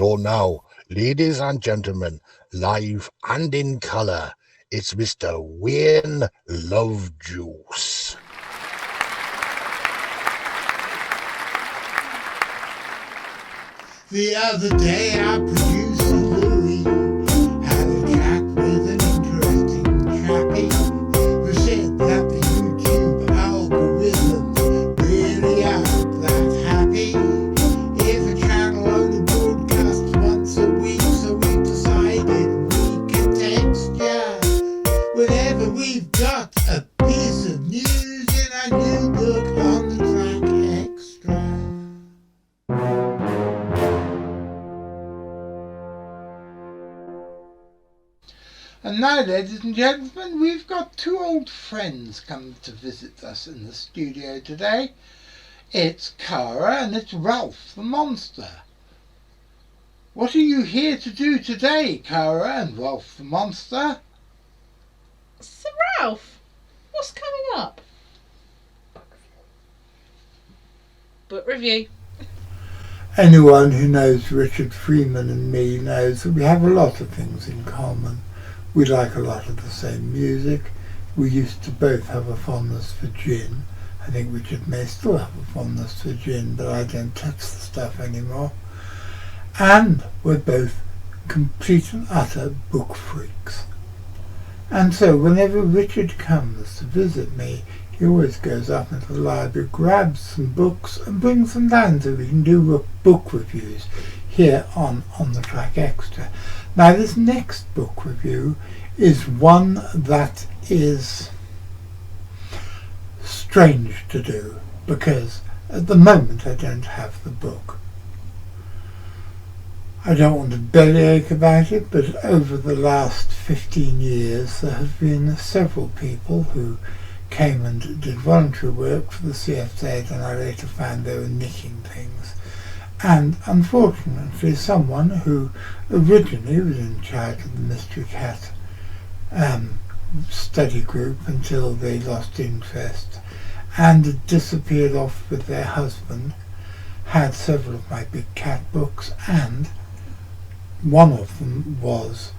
So now, ladies and gentlemen, live and in colour, it's Mr. Wayne Lovejuice. The other day our producer Louis had a chat with an interesting chappie who said that the YouTube algorithms really aren't that happy if a channel only broadcasts once a week, so we decided we could text ya whenever we've got a piece of news in our new book On The Track Xtra. And now, ladies and gentlemen, we've got two old friends come to visit us in the studio today. It's Cara and it's Ralph the Monster. What are you here to do today, Cara and Ralph the Monster? So Ralph, what's coming up? Book review. Anyone who knows Richard Freeman and me knows that we have a lot of things in common. We like a lot of the same music. We used to both have a fondness for gin. I think Richard may still have a fondness for gin, but I don't touch the stuff anymore. And we're both complete and utter book freaks. And so whenever Richard comes to visit me, he always goes up into the library, grabs some books and brings them down so we can do book reviews here on The Track Xtra. Now this next book review is one that is strange to do because at the moment I don't have the book. I don't want to bellyache about it, but over the last 15 years there have been several people who came and did voluntary work for the CFZ, and I later found they were nicking things. And unfortunately someone who originally was in charge of the Mystery Cat study group until they lost interest and disappeared off with their husband had several of my big cat books, and one of them was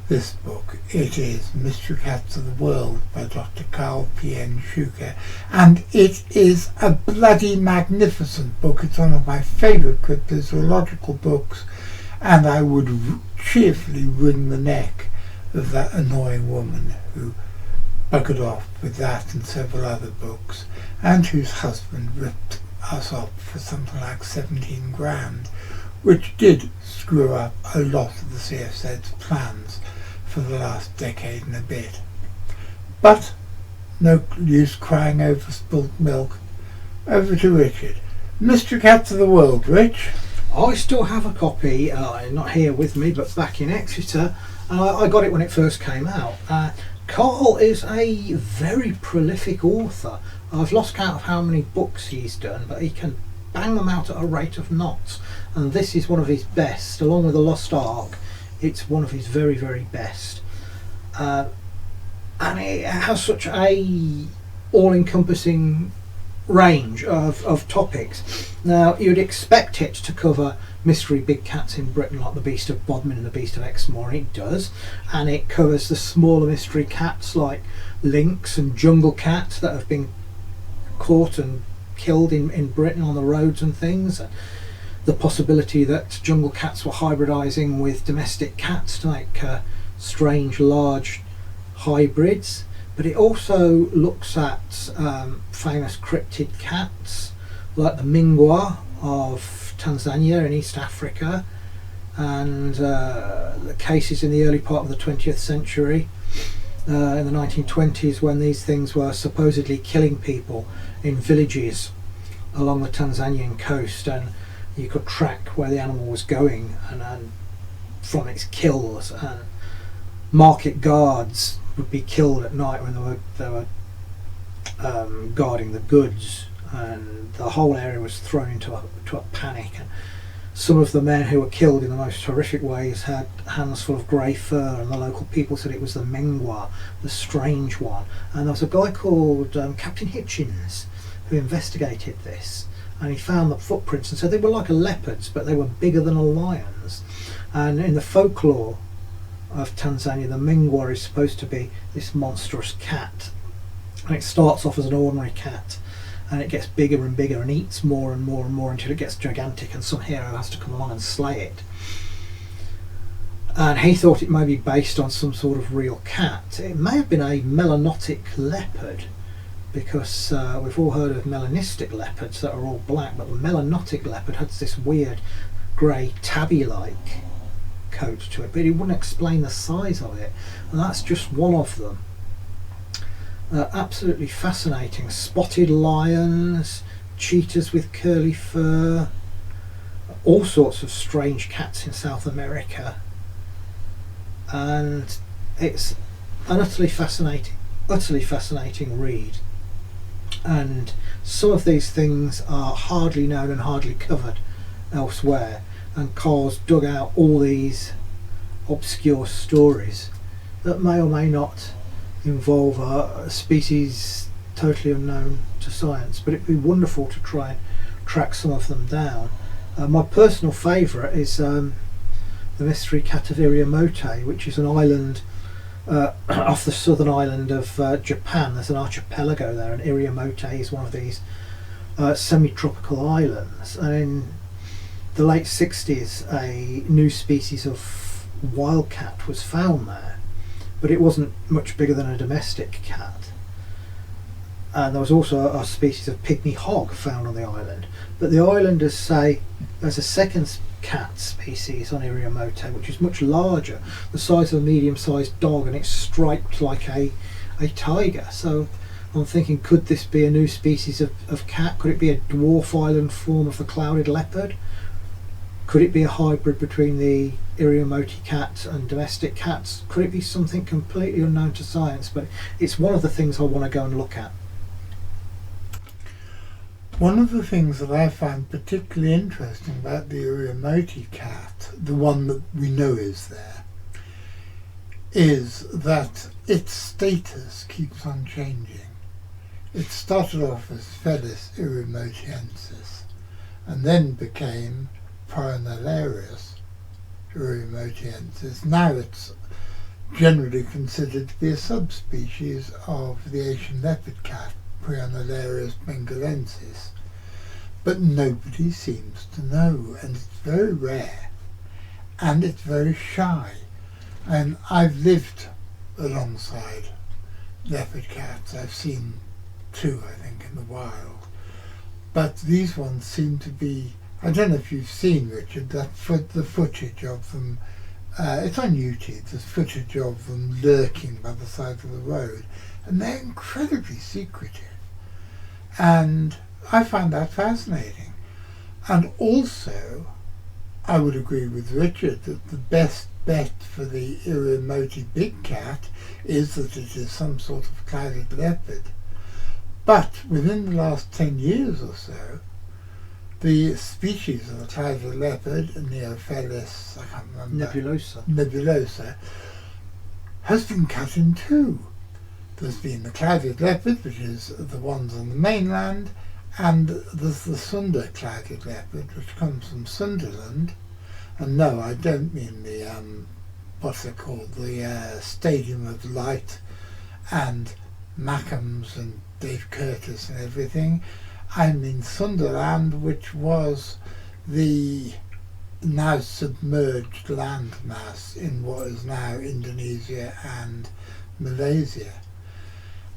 this book. It is Mystery Cats of the World by Dr Karl Shuker, and it is a bloody magnificent book. It's one of my favourite cryptozoological books, and I would cheerfully wring the neck of that annoying woman who buggered off with that and several other books, and whose husband ripped us off for something like 17 grand, which did screw up a lot of the CFZ's plans for the last decade and a bit. But no use crying over spilt milk. Over to Richard. Mystery Cats of the World, Rich. I still have a copy, not here with me, but back in Exeter. I got it when it first came out. Karl is a very prolific author. I've lost count of how many books he's done, but he can bang them out at a rate of knots. And this is one of his best, along with The Lost Ark. It's one of his very, very best. And it has such a all-encompassing range of topics. Now, you'd expect it to cover mystery big cats in Britain like the Beast of Bodmin and the Beast of Exmoor, and it does. And it covers the smaller mystery cats like lynx and jungle cats that have been caught and killed in Britain on the roads and things. The possibility that jungle cats were hybridising with domestic cats to make strange large hybrids. But it also looks at famous cryptid cats like the Mingwa of Tanzania in East Africa, and the cases in the early part of the 20th century, in the 1920s, when these things were supposedly killing people in villages along the Tanzanian coast, and you could track where the animal was going and from its kills, and market guards would be killed at night when they were guarding the goods, and the whole area was thrown into a panic. And some of the men who were killed in the most horrific ways had hands full of grey fur, and the local people said it was the Mingwa, the strange one. And there was a guy called Captain Hitchens who investigated this, and he found the footprints and said they were like a leopard's, but they were bigger than a lion's. And in the folklore of Tanzania, the Mingwa is supposed to be this monstrous cat, and it starts off as an ordinary cat, and it gets bigger and bigger and eats more and more and more until it gets gigantic, and some hero has to come along and slay it. And he thought it may be based on some sort of real cat. It may have been a melanotic leopard, because we've all heard of melanistic leopards that are all black, but the melanotic leopard had this weird grey tabby-like coat to it, but he wouldn't explain the size of it, and that's just one of them. Absolutely fascinating. Spotted lions, cheetahs with curly fur, all sorts of strange cats in South America, and it's an utterly fascinating read. And some of these things are hardly known and hardly covered elsewhere, and Karl's dug out all these obscure stories that may or may not involve a species totally unknown to science, but it'd be wonderful to try and track some of them down. My personal favourite is the mystery cat of Iriomote, which is an island off the southern island of Japan. There's an archipelago there, and Iriomote is one of these semi-tropical islands, and in the late 60s a new species of wildcat was found there, but it wasn't much bigger than a domestic cat. And there was also a species of pygmy hog found on the island, but the islanders say there's a second cat species on Iriomote which is much larger, the size of a medium-sized dog, and it's striped like a tiger. So I'm thinking, could this be a new species of cat? Could it be a dwarf island form of the clouded leopard? Could it be a hybrid between the Iriomote cat and domestic cats? Could it be something completely unknown to science? But it's one of the things I want to go and look at. One of the things that I find particularly interesting about the Iriomote cat, the one that we know is there, is that its status keeps on changing. It started off as Felis iriomotiensis and then became Perennial iriomotiensis. Now it's generally considered to be a subspecies of the Asian leopard cat, Perennial bengalensis, but nobody seems to know, and it's very rare and it's very shy. And I've lived alongside leopard cats. I've seen two, I think, in the wild, but these ones seem to be, I don't know if you've seen, Richard, the footage of them. It's on YouTube. There's footage of them lurking by the side of the road, and they're incredibly secretive. And I find that fascinating. And also, I would agree with Richard that the best bet for the Iriomote big cat is that it is some sort of clouded leopard. But within the last 10 years or so, the species of the clouded leopard, Neophelis, I can't remember, nebulosa, has been cut in two. There's been the clouded leopard, which is the ones on the mainland, and there's the Sunda clouded leopard, which comes from Sunderland. And no, I don't mean the, what's it called, the Stadium of Light and Mackems and Dave Curtis and everything. I mean Sunderland, which was the now submerged landmass in what is now Indonesia and Malaysia.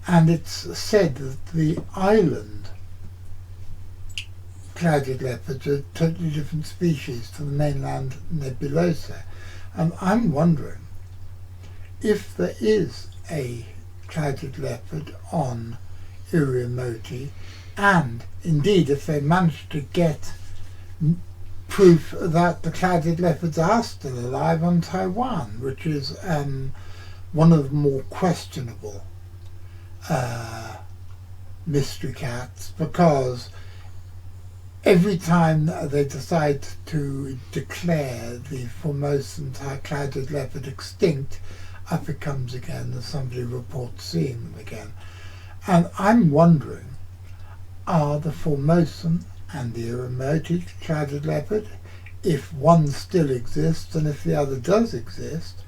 And it's said that the island clouded leopards are totally different species to the mainland nebulosa. And I'm wondering if there is a clouded leopard on Iriomote, and indeed if they manage to get proof that the clouded leopards are still alive on Taiwan, which is one of the more questionable mystery cats, because every time they decide to declare the Formosan clouded leopard extinct, up it comes again and somebody reports seeing them again. And I'm wondering, are the Formosan and the emergent clouded leopard, if one still exists and if the other does exist,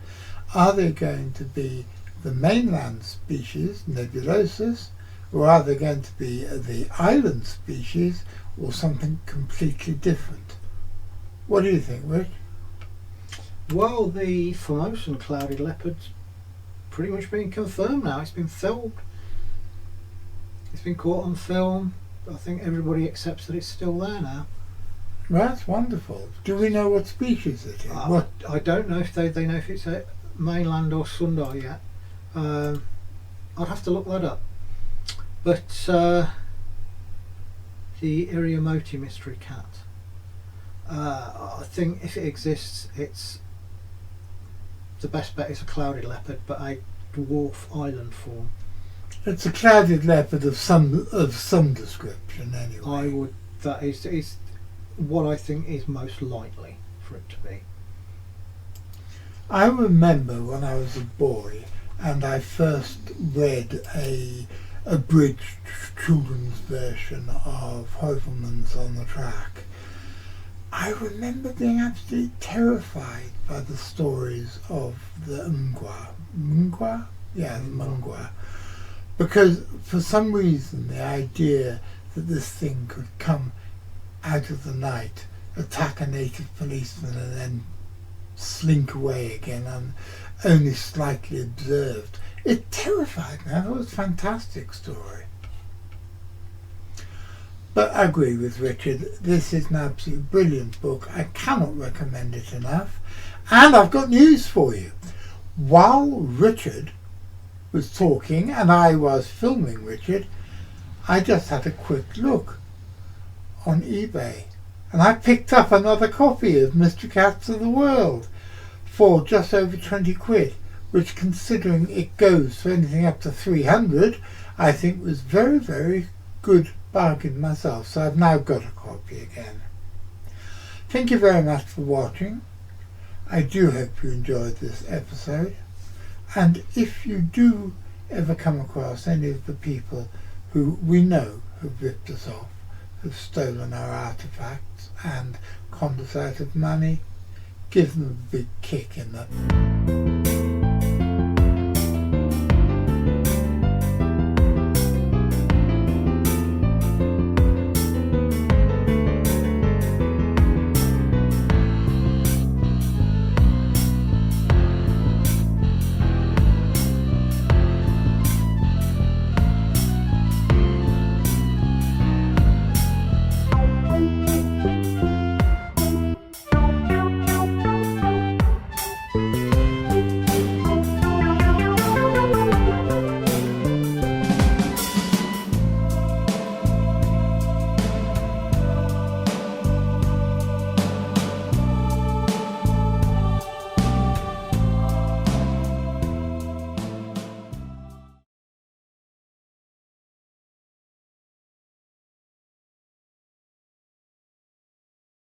are they going to be the mainland species, nebulosus, or are they going to be the island species, or something completely different? What do you think, Rick? Well, the Formosan clouded leopard's pretty much been confirmed now. It's been filmed. It's been caught on film. I think everybody accepts that it's still there now. Well, that's wonderful. Do we know what species it is? I don't know if they know if it's a mainland or Sundar yet. I'd have to look that up. But the Iriamoti mystery cat, I think if it exists, it's the best bet is a clouded leopard, but a dwarf island form. It's a clouded leopard of some description, anyway. That is what I think is most likely for it to be. I remember when I was a boy and I first read a abridged children's version of Hovelman's On The Track. I remember being absolutely terrified by the stories of the Mungwa? Yeah, the Mungwa. Because for some reason the idea that this thing could come out of the night, attack a native policeman and then slink away again and only slightly observed, it terrified me. I thought it was a fantastic story. But I agree with Richard, this is an absolutely brilliant book. I cannot recommend it enough. And I've got news for you. While Richard was talking and I was filming Richard, I just had a quick look on eBay and I picked up another copy of Mr. Cats of the World for just over 20 quid, which, considering it goes for anything up to 300, I think was very, very good bargain myself. So I've now got a copy again. Thank you very much for watching. I do hope you enjoyed this episode, and if you do ever come across any of the people who we know have ripped us off, have stolen our artifacts and conned us out of money, give them a big kick in the